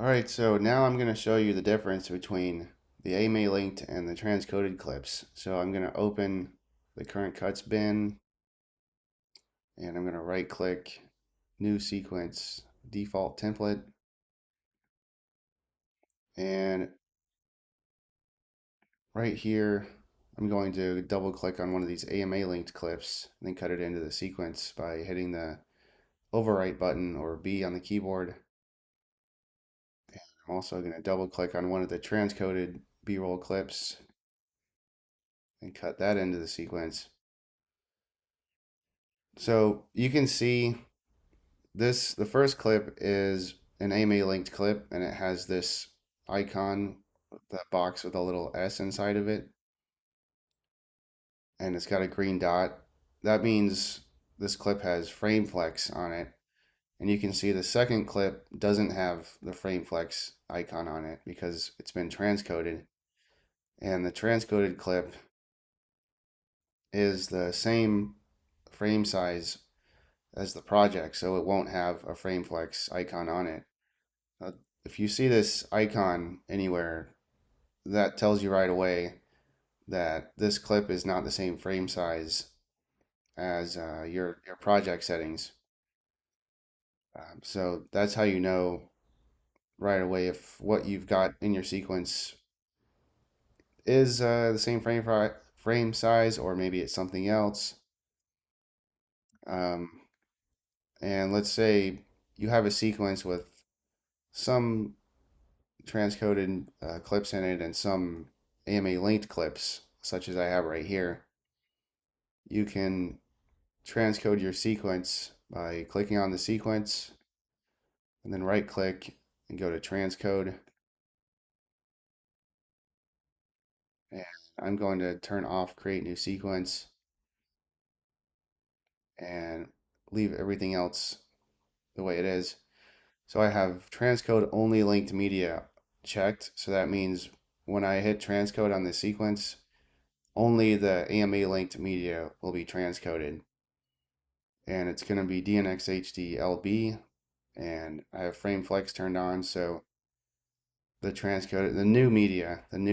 Alright, so now I'm going to show you the difference between the AMA linked and the transcoded clips. So I'm going to open the current cuts bin and I'm going to right click new sequence default template, and right here I'm going to double click on one of these AMA linked clips and then cut it into the sequence by hitting the overwrite button or B on the keyboard. I'm also going to double click on one of the transcoded B-roll clips and cut that into the sequence. So you can see the first clip is an AMA linked clip and it has this icon, that box with a little S inside of it, and it's got a green dot. That means this clip has frame flex on it. And you can see the second clip doesn't have the frame flex icon on it because it's been transcoded. And the transcoded clip is the same frame size as the project, so it won't have a frame flex icon on it. Uh, if you see this icon anywhere, that tells you right away that this clip is not the same frame size as your project settings. So that's how you know right away if what you've got in your sequence is the same frame size, or maybe it's something else. Um, and let's say you have a sequence with some transcoded clips in it and some AMA linked clips, such as I have right here. You can transcode your sequence by clicking on the sequence and then right click and go to transcode. And I'm going to turn off create new sequence and leave everything else the way it is. So I have transcode only linked media checked. So that means when I hit transcode on the sequence, only the AMA linked media will be transcoded. And it's going to be DNX HD LB, and I have frame flex turned on, so the new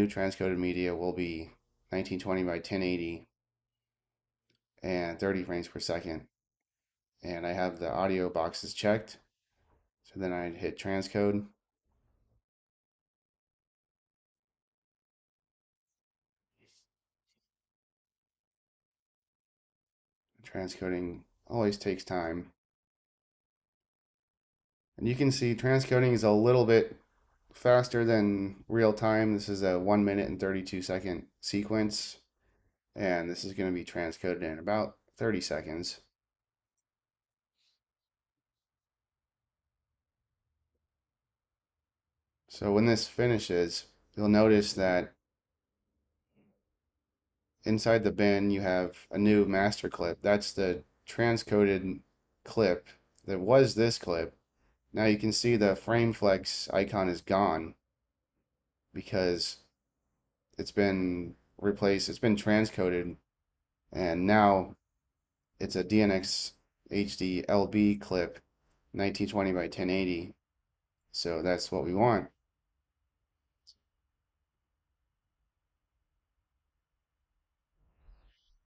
transcoded media will be 1920 by 1080 and 30 frames per second. And I have the audio boxes checked. So then I'd hit transcode. Transcoding always takes time. And you can see transcoding is a little bit faster than real time. This is a 1 minute and 32-second sequence, and this is going to be transcoded in about 30 seconds. So when this finishes, you'll notice that inside the bin you have a new master clip. That's the transcoded clip that was this clip. Now you can see the frame flex icon is gone because it's been replaced, it's been transcoded, and now it's a DNX HD LB clip, 1920 by 1080. So that's what we want.